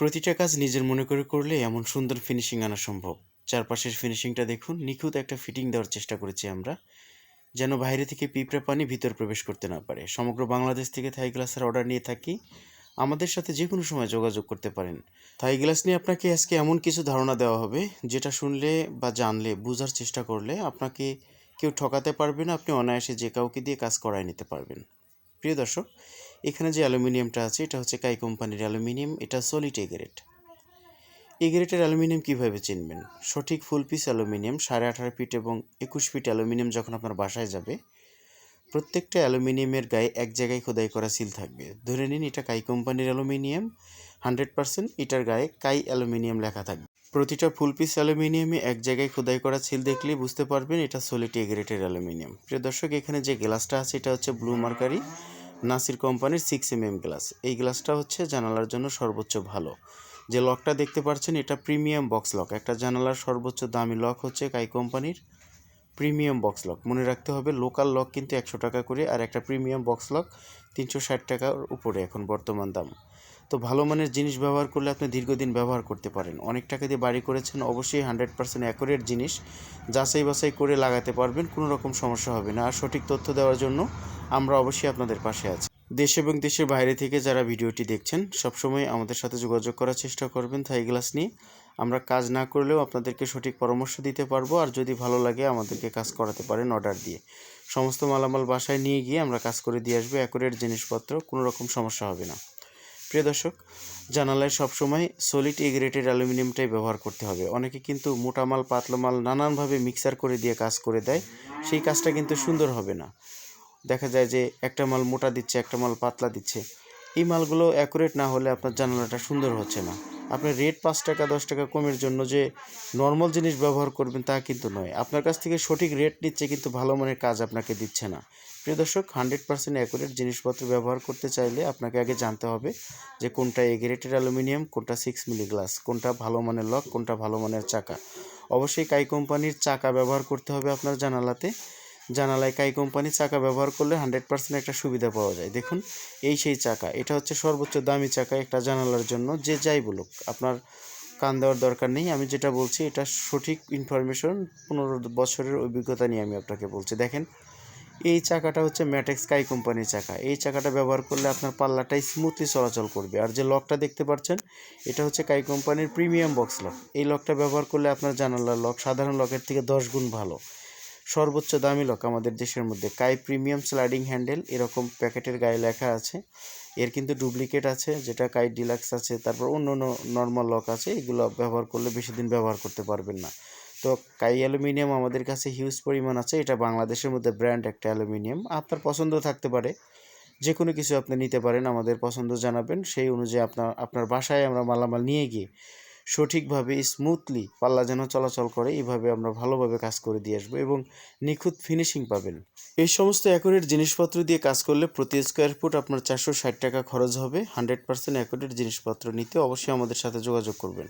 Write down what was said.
প্রতিটা কাজ নিজের মনে করে করলে এমন সুন্দর ফিনিশিং আনা সম্ভব। চারপাশের ফিনিশিংটা দেখুন, নিখুঁত একটা ফিটিং দেওয়ার চেষ্টা করেছি আমরা, যেন বাইরে থেকে পিঁপড়া পানি ভিতর প্রবেশ করতে না পারে। সমগ্র বাংলাদেশ থেকে থাই গ্লাসের অর্ডার নিয়ে থাকি। আমাদের সাথে যে কোনো সময় যোগাযোগ করতে পারেন। থাই গ্লাস নিয়ে আপনাকে আজকে এমন কিছু ধারণা দেওয়া হবে, যেটা শুনলে বা জানলে, বোঝার চেষ্টা করলে আপনাকে কেউ ঠকাতে পারবে না। আপনি অনায়াসে যে কাউকে দিয়ে কাজ করায় নিতে পারবেন। প্রিয় দর্শক, এখানে যে অ্যালুমিনিয়ামটা আছে এটা হচ্ছে কাই কোম্পানির অ্যালুমিনিয়াম। এটা সলিড এ গ্রেড। এ গ্রেডের অ্যালুমিনিয়াম কীভাবে চিনবেন? সঠিক ফুল পিস অ্যালুমিনিয়াম 18.5 ফিট এবং 21 ফিট অ্যালুমিনিয়াম যখন আপনার বাসায় যাবে, প্রত্যেকটা অ্যালুমিনিয়ামের গায়ে এক জায়গায় খোদাই করা সিল থাকবে। ধরে নিন এটা কাই কোম্পানির অ্যালুমিনিয়াম 100%, এটার গায়ে কাই অ্যালুমিনিয়াম লেখা থাকবে। প্রতিটা ফুল পিস অ্যালুমিনিয়ামে এক জায়গায় খোদাই করা সিল দেখলেই বুঝতে পারবেন এটা সলিড এ গ্রেডের অ্যালুমিনিয়াম। প্রিয় দর্শক, এখানে যে গ্লাসটা আছে এটা হচ্ছে ব্লু মার্কারি নাসির কোম্পানির 6mm গ্লাস। এই গ্লাসটা হচ্ছে জানালার জন্য সর্বোচ্চ ভালো। যে লকটা দেখতে পাচ্ছেন এটা প্রিমিয়াম বক্স লক। একটা জানালার সর্বোচ্চ দামি লক হচ্ছে কাই কোম্পানির প্রিমিয়াম বক্স লক। মনে রাখতে হবে, লোকাল লক কিন্তু 100 টাকা করে, আর একটা প্রিমিয়াম বক্স লক 360 টাকার উপরে এখন বর্তমান দাম। তো ভালো মানের জিনিস ব্যবহার করলে আপনি দীর্ঘদিন ব্যবহার করতে পারেন। অনেক টাকা দিয়ে বাড়ি করেছেন, অবশ্যই 100% অ্যাকুরেট জিনিস যাচাই বাছাই করে লাগাতে পারবেন, কোনো রকম সমস্যা হবে না। আর সঠিক তথ্য দেওয়ার জন্য আমরা অবশ্যই আপনাদের পাশে আছি। দেশ এবং দেশের বাইরে থেকে যারা ভিডিওটি দেখছেন, সবসময় আমাদের সাথে যোগাযোগ করার চেষ্টা করবেন থাই গ্লাস নিয়ে। আমরা কাজ না করলেও আপনাদেরকে সঠিক পরামর্শ দিতে পারবো, আর যদি ভালো লাগে আমাদেরকে কাজ করাতে পারেন অর্ডার দিয়ে। সমস্ত মালামাল বাসায় নিয়ে গিয়ে আমরা কাজ করে দিয়ে আসবো। অ্যাকুরেট জিনিসপত্র, কোনো রকম সমস্যা হবে না। প্রিয় দর্শক, জানালায় সবসময় সলিড এ গ্রেডের অ্যালুমিনিয়ামটাই ব্যবহার করতে হবে। অনেকে কিন্তু মোটা মাল পাতলা মাল নানানভাবে মিক্সার করে দিয়ে কাজ করে দেয়, সেই কাজটা কিন্তু সুন্দর হবে না। দেখা যায় যে একটা মাল মোটা দিচ্ছে, একটা মাল পাতলা দিচ্ছে। এই মালগুলো অ্যাকুরেট না হলে আপনার জানালাটা সুন্দর হচ্ছে না। আপনি রেট 5 টাকা 10 টাকা কমের জন্য যে নর্মাল জিনিস ব্যবহার করবেন তা কিন্তু নয়। আপনার কাছ থেকে সঠিক রেট নিচ্ছে কিন্তু ভালো মানের কাজ আপনাকে দিচ্ছে না। প্রিয় দর্শক, 100% অ্যাকুরেট জিনিসপত্র ব্যবহার করতে চাইলে আপনাকে আগে জানতে হবে যে কোনটা এ গ্রেডের অ্যালুমিনিয়াম, কোনটা 6mm গ্লাস, কোনটা ভালো মানের লক, কোনটা ভালো মানের চাকা। অবশ্যই কাই কোম্পানির চাকা ব্যবহার করতে হবে আপনার জানালাতে। জানালায় কাই কোম্পানির চাকা ব্যবহার করলে 100% একটা সুবিধা পাওয়া যায়। দেখুন, এই সেই চাকা। এটা হচ্ছে সর্বোচ্চ দামি চাকা একটা জানালার জন্য। যে যাই বলুক, আপনার কান দেওয়ার দরকার নেই। আমি যেটা বলছি এটা সঠিক ইনফরমেশন, 15 বছরের অভিজ্ঞতা নিয়ে আমি আপনাকে বলছি। দেখেন, এই চাকাটা হচ্ছে ম্যাটেক্স কাই কোম্পানির চাকা। এই চাকাটা ব্যবহার করলে আপনার পাল্লাটাই স্মুথলি চলাচল করবে। আর যে লকটা দেখতে পাচ্ছেন এটা হচ্ছে কাই কোম্পানির প্রিমিয়াম বক্স লক। এই লকটা ব্যবহার করলে আপনার জানালার লক সাধারণ লকের থেকে 10 গুণ ভালো। সর্বোচ্চ দামি লক আমাদের দেশের মধ্যে কাই প্রিমিয়াম স্লাইডিং হ্যান্ডেল, এরকম প্যাকেটের গায়ে লেখা আছে। এর কিন্তু ডুপ্লিকেট আছে, যেটা কাই ডিলাক্স আছে, তারপর অন্য অন্য নর্মাল লক আছে। এগুলো ব্যবহার করলে বেশি দিন ব্যবহার করতে পারবেন না। তো কাই অ্যালুমিনিয়াম আমাদের কাছে হিউজ পরিমাণ আছে। এটা বাংলাদেশের মধ্যে ব্র্যান্ড একটা অ্যালুমিনিয়াম। আপনার পছন্দ থাকতে পারে, যে কোনো কিছু আপনি নিতে পারেন, আমাদের পছন্দ জানাবেন, সেই অনুযায়ী আপনার বাসায় আমরা মালামাল নিয়ে গিয়ে সঠিকভাবে স্মুথলি পাল্লা যেন চলাচল করে, এইভাবে আমরা ভালোভাবে কাজ করে দিয়ে আসবো এবং নিখুঁত ফিনিশিং পাবেন। এই সমস্ত অ্যাকুরেট জিনিসপত্র দিয়ে কাজ করলে প্রতি স্কোয়ার ফুট আপনার 460 টাকা খরচ হবে। 100% অ্যাকুরেট জিনিসপত্র নিতে অবশ্যই আমাদের সাথে যোগাযোগ করবেন।